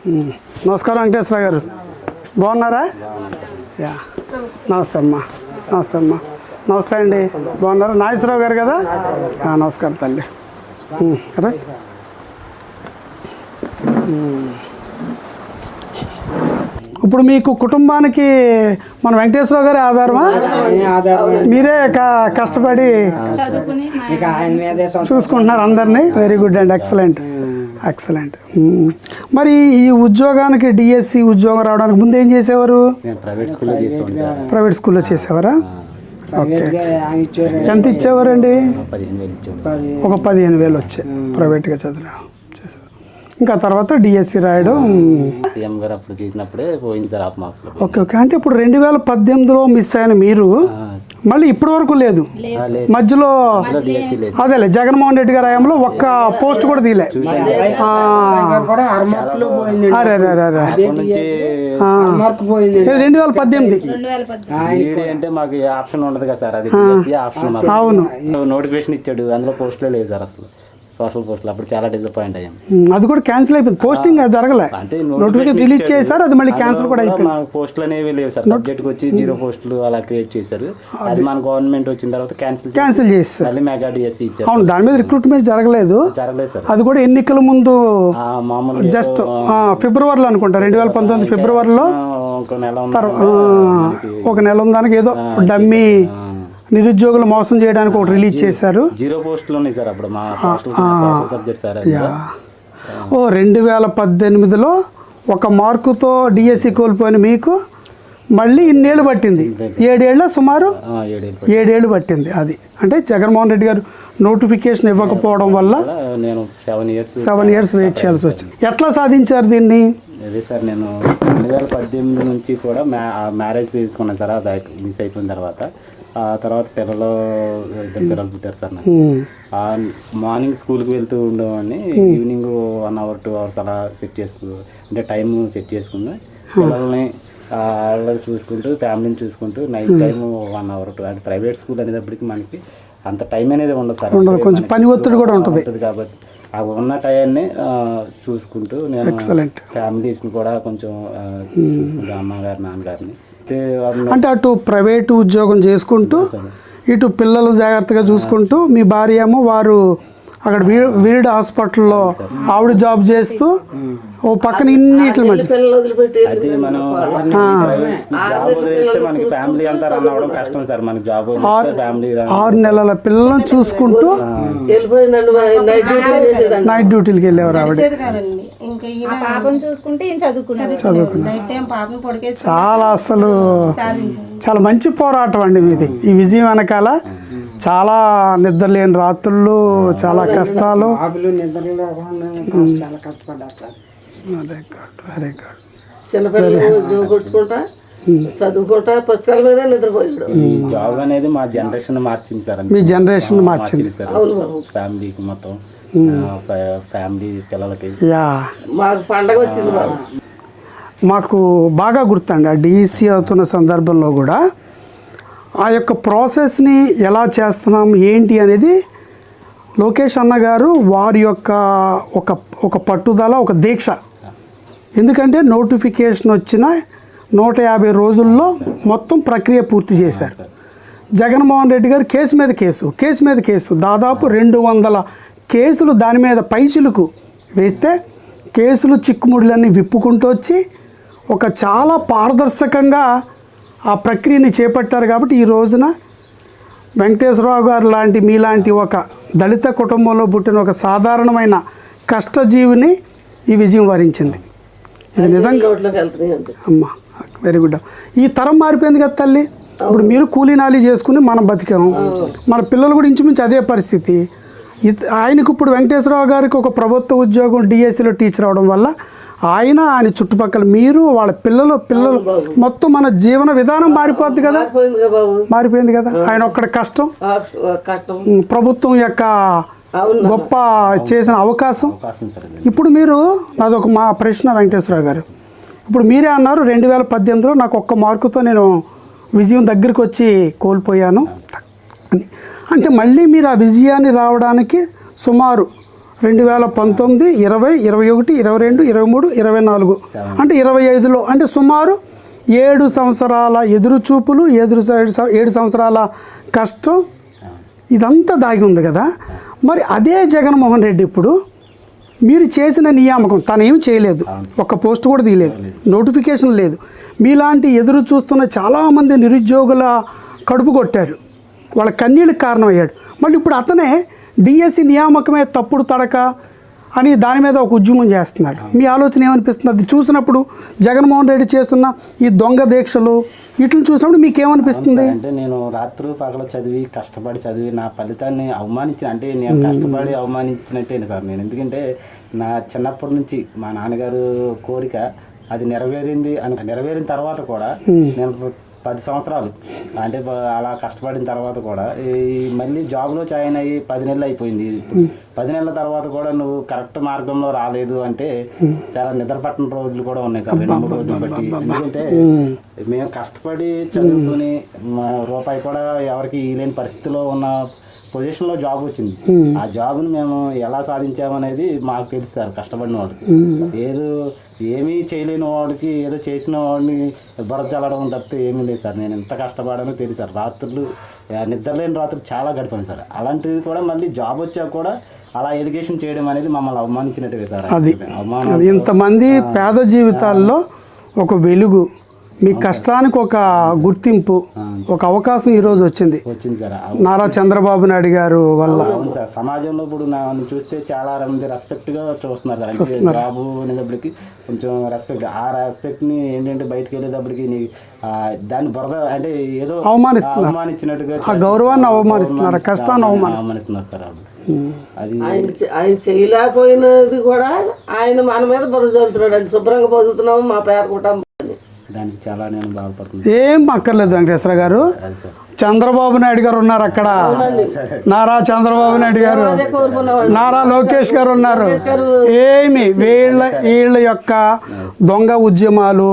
నమస్కారం వెంకటేశ్వర గారు, బాగున్నారా? యా, నమస్తే అమ్మా. నమస్తే అమ్మా. నమస్తే అండి, బాగున్నారా? నాగేశ్వరరావు గారు కదా? నమస్కారం తల్లి. కదా ఇప్పుడు మీకు కుటుంబానికి మన వెంకటేశ్వరరావు గారి ఆధారమా? మీరే కష్టపడి చూసుకుంటున్నారు అందరినీ. వెరీ గుడ్ అండి, ఎక్సలెంట్ ఎక్సలెంట్. మరి ఈ ఉద్యోగానికి డిఎస్సి ఉద్యోగం రావడానికి ముందు ఏం చేసేవారు? ప్రైవేట్ స్కూల్లో చేసేవారా? ఓకే. ఎంత ఇచ్చేవారండి? ఒక 15,000 వచ్చాయి ప్రైవేట్గా చదివా చేసేవారు. ఇంకా తర్వాత డిఎస్సి రాయడం. Okay okay. అంటే ఇప్పుడు 2018లో మిస్ అయిన మీరు మళ్ళీ ఇప్పటి వరకు లేదు, మధ్యలో అదేలే జగన్మోహన్ రెడ్డి గారి హయాంలో ఒక్క పోస్ట్ కూడా తీలే. అరే అరే అరే అరే 2018 అంటే మాకు ఆప్షన్ ఉండదు కదా సార్, అది ఆప్షన్. అవును, నోటిఫికేషన్ ఇచ్చాడు, అందులో పోస్టులే లేదు సార్ అసలు, సోషల్ పోస్టులు. అప్పుడు చాలా డిసప్పాయింట్ అయ్యాం. అది కూడా క్యాన్సిల్ అయిపోయింది, పోస్టింగ్ జరగలే. నోటిఫికేషన్ రిలీజ్ చేశారు, అది మళ్ళీ క్యాన్సిల్ కూడా అయిపోయింది. పోస్టులు అనేవి లేవు సార్, సబ్జెక్ట్కి వచ్చి 0 పోస్టులు అలా క్రియేట్ చేశారు. అది మన గవర్నమెంట్ వచ్చిన తర్వాత క్యాన్సిల్ చేస్తారు. మళ్ళీ మెగా డిఎస్సి ఇచ్చారు. అవును, దాని మీద రిక్రూట్మెంట్ జరగలేదు సార్. అది కూడా ఎన్నికల ముందు మామూలు జస్ట్ ఫిబ్రవరిలో అనుకుంటా, 2019 ఫిబ్రవరిలో ఒక నెల ఉందానికి ఏదో డమ్మీ నిరుద్యోగులు మోసం చేయడానికి ఒకటి రిలీజ్ చేశారు. 0 పోస్టులు ఉన్నాయి సార్ అప్పుడు మా సబ్జెక్ట్ సార్. 2018లో 1 మార్కుతో డిఎస్సి కోల్పోయిన మీకు మళ్ళీ ఇన్నేళ్ళు పట్టింది. 7 ఏళ్ళ సుమారు 7 ఏళ్ళు పట్టింది. అది అంటే జగన్మోహన్ రెడ్డి గారు నోటిఫికేషన్ ఇవ్వకపోవడం వల్ల నేను 7 ఇయర్స్ వెయిట్ చేయాల్సి వచ్చింది. ఎట్లా సాధించారు దీన్ని? అదే సార్, నేను 2018 నుంచి కూడా మ్యారేజ్ తీసుకున్నాను సార్. అది మిస్ అయిపోయిన తర్వాత పిల్లలు 2 పిల్లలు పుట్టారు సార్. నాకు మార్నింగ్ స్కూల్కి వెళ్తూ ఉండేవాడిని, ఈవినింగ్ 1 hour 2 hours అలా సెట్ చేసుకుని, అంటే టైం సెట్ చేసుకుని పిల్లల్ని చూసుకుంటూ ఫ్యామిలీని చూసుకుంటూ నైట్ టైం 1 hour 2 అంటే ప్రైవేట్ స్కూల్ అనేటప్పటికి మనకి అంత టైం అనేది ఉండదు సార్, కొంచెం పని ఒత్తిడి కూడా ఉంటుంది కాబట్టి ఆ ఉన్న టైంని చూసుకుంటూ నేను ఫ్యామిలీస్ని కూడా కొంచెం అమ్మగారు నాన్నగారిని, అంటే అటు ప్రైవేట్ ఉద్యోగం చేసుకుంటూ ఇటు పిల్లలు జాగ్రత్తగా చూసుకుంటూ, మీ భార్య ఏమో వారు అక్కడ వీడ్ హాస్పిటల్లో ఆవిడ జాబ్ చేస్తూ ఓ పక్కన ఇన్నిట్ల మధ్య 6 నెలల పిల్లలను చూసుకుంటూ నైట్ డ్యూటీలకి వెళ్ళేవారు ఆవిడ. చాలా అసలు చాలా మంచి పోరాటం అండి మీది. ఈ విజయం వెనకాల చాలా నిద్రలేని రాత్రులు, చాలా కష్టాలు. చదువుకుంటా పుస్తకాల మీద నిద్రపోయాడు. జాబ్ అనేది మా జనరేషన్ మార్చింది సార్, మీ జనరేషన్ మార్చింది ఫ్యామిలీకి మొత్తం, ఫ్యామిలీ పిల్లలకి. మాకు పండగ వచ్చింది బాబు. మాకు బాగా గుర్తండి, ఆ డిఈసి అవుతున్న సందర్భంలో కూడా ఆ యొక్క ప్రాసెస్ని ఎలా చేస్తున్నాం ఏంటి అనేది లోకేష్ అన్న గారు వారి యొక్క ఒక పట్టుదల, ఒక దీక్ష. ఎందుకంటే నోటిఫికేషన్ వచ్చిన 150 రోజుల్లో మొత్తం ప్రక్రియ పూర్తి చేశారు. జగన్మోహన్ రెడ్డి గారు కేసు మీద కేసు దాదాపు 200 కేసులు దాని మీద పైచిలుకు వేస్తే కేసులు చిక్కుముడులన్నీ విప్పుకుంటూ వచ్చి ఒక చాలా పారదర్శకంగా ఆ ప్రక్రియని చేపట్టారు. కాబట్టి ఈ రోజున వెంకటేశ్వరరావు గారు లాంటి మీలాంటి ఒక దళిత కుటుంబంలో పుట్టిన ఒక సాధారణమైన కష్టజీవిని ఈ విజయం వరించింది. ఇది నిజంగా అమ్మా వెరీ గుడ్. ఈ తరం మారిపోయింది కదా తల్లి. ఇప్పుడు మీరు కూలీ నాలి చేసుకుని మనం బతికాము, మన పిల్లలు కూడా ఇంచుమించు అదే పరిస్థితి. ఆయనకు ఇప్పుడు వెంకటేశ్వరరావు గారికి ఒక ప్రభుత్వ ఉద్యోగం డిఎస్సిలో టీచర్ అవడం వల్ల ఆయన చుట్టుపక్కల మీరు వాళ్ళ పిల్లలు మొత్తం మన జీవన విధానం మారిపోద్ది కదా, మారిపోయింది కదా. ఆయన ఒక్కడ కష్టం, ప్రభుత్వం యొక్క గొప్ప చేసిన అవకాశం. ఇప్పుడు మీరు నాదొక మా ప్రశ్న వెంకటేశ్వరరావు గారు, ఇప్పుడు మీరే అన్నారు 2018లో నాకు 1 మార్కుతో నేను విజయం దగ్గరికి వచ్చి కోల్పోయాను అని. అంటే మళ్ళీ మీరు ఆ విజయాన్ని రావడానికి సుమారు 2019, 20, 21, 22, 23, 24 అంటే 25లో అంటే సుమారు 7 సంవత్సరాల ఎదురుచూపులు 7 సంవత్సరాల కష్టం ఇదంతా దాగి ఉంది కదా. మరి అదే జగన్మోహన్ రెడ్డి ఇప్పుడు మీరు చేసిన నియామకం తనేం చేయలేదు, ఒక్క పోస్ట్ కూడా తీయలేదు, నోటిఫికేషన్ లేదు. మీలాంటి ఎదురు చూస్తున్న చాలామంది నిరుద్యోగుల కడుపు కొట్టారు, వాళ్ళ కన్నీళ్ళకి కారణమయ్యాడు. మళ్ళీ ఇప్పుడు అతనే డిఎస్సి నియామకమే తప్పుడు తడక అని దాని మీద ఒక ఉద్యమం చేస్తున్నాడు. మీ ఆలోచన ఏమనిపిస్తుంది అది చూసినప్పుడు? జగన్మోహన్ రెడ్డి చేస్తున్న ఈ దొంగ దీక్షలు వీటిని చూసినప్పుడు మీకు ఏమనిపిస్తుంది? అంటే నేను రాత్రి పగల కష్టపడి చదివి నా ఫలితాన్ని అవమానించిన, అంటే నేను కష్టపడి అవమానించినట్టేనే సార్ నేను. ఎందుకంటే నా చిన్నప్పటి నుంచి మా నాన్నగారు కోరిక అది నెరవేరిన తర్వాత కూడా నేను 10 సంవత్సరాలు అంటే అలా కష్టపడిన తర్వాత కూడా మళ్ళీ జాబ్లో జాయిన్ అయ్యి 10 నెలలు అయిపోయింది. 10 నెలల తర్వాత కూడా నువ్వు కరెక్ట్ మార్గంలో రాలేదు అంటే చాలా నిద్రపట్టిన రోజులు కూడా ఉన్నాయి సార్, 2-3 రోజులు బట్టి. ఎందుకంటే మేము కష్టపడి చదువుకుని రూపాయి కూడా ఎవరికి ఇవ్వలేని పరిస్థితిలో ఉన్న పొజిషన్లో జాబ్ వచ్చింది. ఆ జాబ్ని మేము ఎలా సాధించామనేది మాకు తెలుసు సార్. కష్టపడిన వాడు ఏమీ చేయలేని వాడికి ఏదో చేసిన వాడిని బురద చల్లడం తప్పితే ఏమీ లేదు సార్. నేను ఎంత కష్టపడానో తెలుసు సార్. రాత్రులు నిద్రలేని రాత్రులు చాలా గడిపాను సార్. అలాంటిది కూడా మళ్ళీ జాబ్ వచ్చాక కూడా అలా ఎడ్యుకేషన్ చేయడం అనేది మమ్మల్ని అవమానించినట్టుగా సార్. అది ఇంతమంది పేద జీవితాల్లో ఒక వెలుగు, మీ కష్టానికి ఒక గుర్తింపు, ఒక అవకాశం ఈరోజు వచ్చింది సార్ నారా చంద్రబాబు నాయుడు గారు వల్ల. అవును సార్. సమాజంలో ఇప్పుడు నన్ను చూస్తే చాలా మంది రెస్పెక్ట్గా చూస్తున్నారు సార్. అంటే జాబు అనేటప్పటికి కొంచెం రెస్పెక్ట్, ఆ రెస్పెక్ట్ని ఏంటంటే బయటకు వెళ్ళేటప్పటికి దాన్ని బురద అంటే ఏదో అవమానించినట్టుగా ఆ గౌరవాన్ని అవమానిస్తున్నారు, కష్టాన్ని అవమానిస్తున్నారు సార్. అది ఆయన చేయలేకపోయినది కూడా ఆయన మన మీద బురద చల్లుతున్నాడు. అంటే శుభ్రంగా పోతున్నాము మా పేద కుటుంబం, దానికి చాలా నేను బాధపడుతున్నాను. ఏం అక్కర్లేదు వెంకటేశ్వర గారు. చంద్రబాబు నాయుడు గారు ఉన్నారు అక్కడ, నారా చంద్రబాబు నాయుడు గారు, నారా లోకేష్ గారు ఉన్నారు. ఏమి వీళ్ళ యొక్క దొంగ ఉద్యమాలు,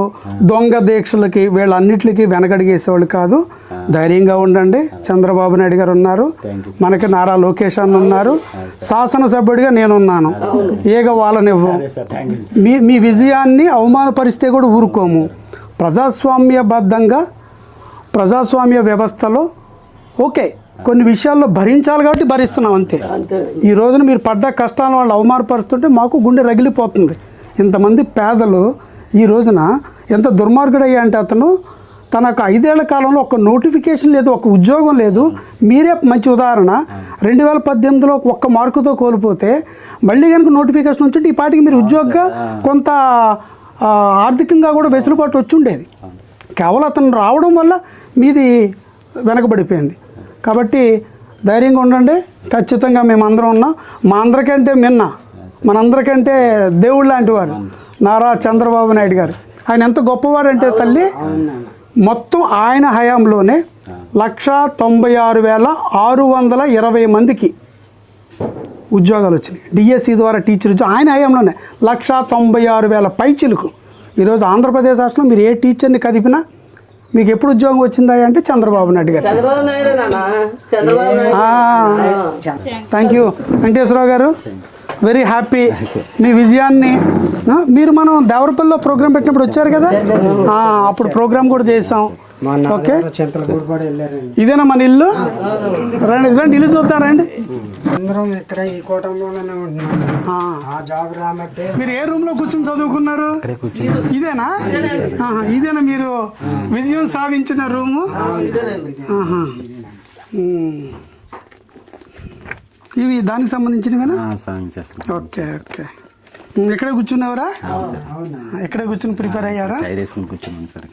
దొంగ దీక్షలకి వీళ్ళన్నిటికీ వెనకడిగేసేవాళ్ళు కాదు. ధైర్యంగా ఉండండి. చంద్రబాబు నాయుడు గారు ఉన్నారు, మనకి నారా లోకేష్ అన్న ఉన్నారు, శాసనసభ్యుడిగా నేనున్నాను. ఏగ వాళ్ళనివ్వం. మీ విజయాన్ని అవమానపరిస్తే కూడా ఊరుకోము. ప్రజాస్వామ్యబద్ధంగా ప్రజాస్వామ్య వ్యవస్థలో ఓకే కొన్ని విషయాల్లో భరించాలి కాబట్టి భరిస్తున్నాం అంతే. ఈ రోజున మీరు పడ్డ కష్టాలను వాళ్ళు అవమానపరుస్తుంటే మాకు గుండె రగిలిపోతుంది. ఇంతమంది పేదలు ఈ రోజున ఎంత దుర్మార్గుడయ్యా అంటే అతను తనకు 5 ఏళ్ల కాలంలో ఒక నోటిఫికేషన్ లేదు, ఒక ఉద్యోగం లేదు. మీరే మంచి ఉదాహరణ. 2018లో ఒక్క మార్కుతో కోల్పోతే మళ్ళీ కనుక నోటిఫికేషన్ వచ్చింటే ఈ పాటికి మీరు ఉద్యోగంగా కొంత ఆర్థికంగా కూడా వెసులుబాటు వచ్చి ఉండేది. కేవలం అతను రావడం వల్ల మీది వెనకబడిపోయింది. కాబట్టి ధైర్యంగా ఉండండి. ఖచ్చితంగా మేమందరం ఉన్నాం. మా అందరికంటే మనందరికంటే దేవుడు లాంటి వారు నారా చంద్రబాబు నాయుడు గారు. ఆయన ఎంత గొప్పవారంటే తల్లి, మొత్తం ఆయన హయాంలోనే 196,620 మందికి ఉద్యోగాలు వచ్చినాయి. డిఎస్సి ద్వారా టీచర్ ఉద్యోగం ఆయన హయాంలోనే 196,000 పైచిలకు. ఈరోజు ఆంధ్రప్రదేశ్ రాష్ట్రంలో మీరు ఏ టీచర్ని కదిపినా మీకు ఎప్పుడు ఉద్యోగం వచ్చిందా అంటే చంద్రబాబు నాయుడు గారు. థ్యాంక్ యూ వెంకటేశ్వరరావు గారు. వెరీ హ్యాపీ మీ విజయాన్ని. మనం దేవరపల్లిలో ప్రోగ్రామ్ పెట్టినప్పుడు వచ్చారు కదా, అప్పుడు ప్రోగ్రామ్ కూడా చేసాం. ఓకే, ఇదేనా మన ఇల్లు? రండి రండి, ఇల్లు చూద్దారండి. ఇక్కడ ఈ కూటమిలోనే ఉంటున్నాను. ఆ జాబ్ రాబట్టే. మీరు ఏ రూమ్ లో కూర్చొని చదువుకున్నారు? ఇదేనా? ఇదేనా మీరు విజయం సాధించిన రూము? ఇవి దానికి సంబంధించినవేనా? Okay okay. ఎక్కడే కూర్చున్నావరా? ఎక్కడే కూర్చుని ప్రిపేర్ అయ్యారా? కూర్చున్నాను సార్.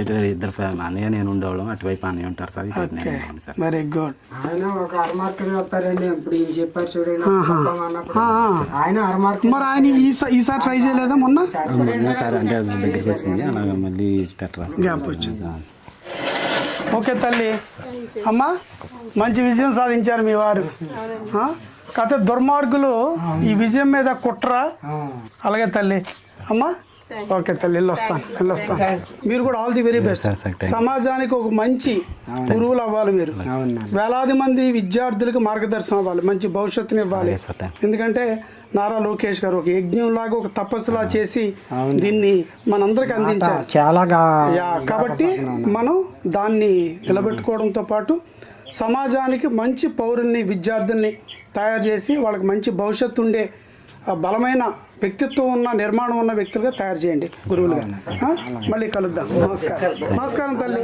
ఇద్దరు అన్నయ్య నేను ఉండేవాళ్ళం, అటువైపు అన్నయ్య ఉంటారు సార్. Very good. ఆయన ఒక 6 మార్కులు చెప్పారండి. ఇప్పుడు ఈయన చెప్పారు చూడండి, ఆయన 6 మార్కులు. మరి ఆయన ఈసారి ట్రై చేయలేదా? మొన్న సార్ అంటే దగ్గరికి వచ్చింది, అలాగే మళ్ళీ గ్యాప్ వచ్చింది. ఓకే తల్లి, అమ్మా మంచి విజయం సాధించారు మీ వారు. కాకపోతే దుర్మార్గులు ఈ విజయం మీద కుట్ర. అలాగే తల్లి, అమ్మా ఓకే తల్లి, వెళ్ళొస్తాను. మీరు కూడా ఆల్ ది వెరీ బెస్ట్. సమాజానికి ఒక మంచి గురువులు అవ్వాలి మీరు. వేలాది మంది విద్యార్థులకు మార్గదర్శనం అవ్వాలి, మంచి భవిష్యత్తుని ఇవ్వాలి. ఎందుకంటే నారా లోకేష్ గారు ఒక యజ్ఞంలాగా, ఒక తపస్సులా చేసి దీన్ని మనందరికి అందించారు చాలా కాబట్టి మనం దాన్ని నిలబెట్టుకోవడంతో పాటు సమాజానికి మంచి పౌరుల్ని, విద్యార్థుల్ని తయారు చేసి వాళ్ళకి మంచి భవిష్యత్తు ఉండే బలమైన వ్యక్తిత్వం ఉన్న, నిర్మాణం ఉన్న వ్యక్తులుగా తయారు చేయండి గురువులుగా. మళ్ళీ కలుద్దాం. నమస్కారం తల్లి.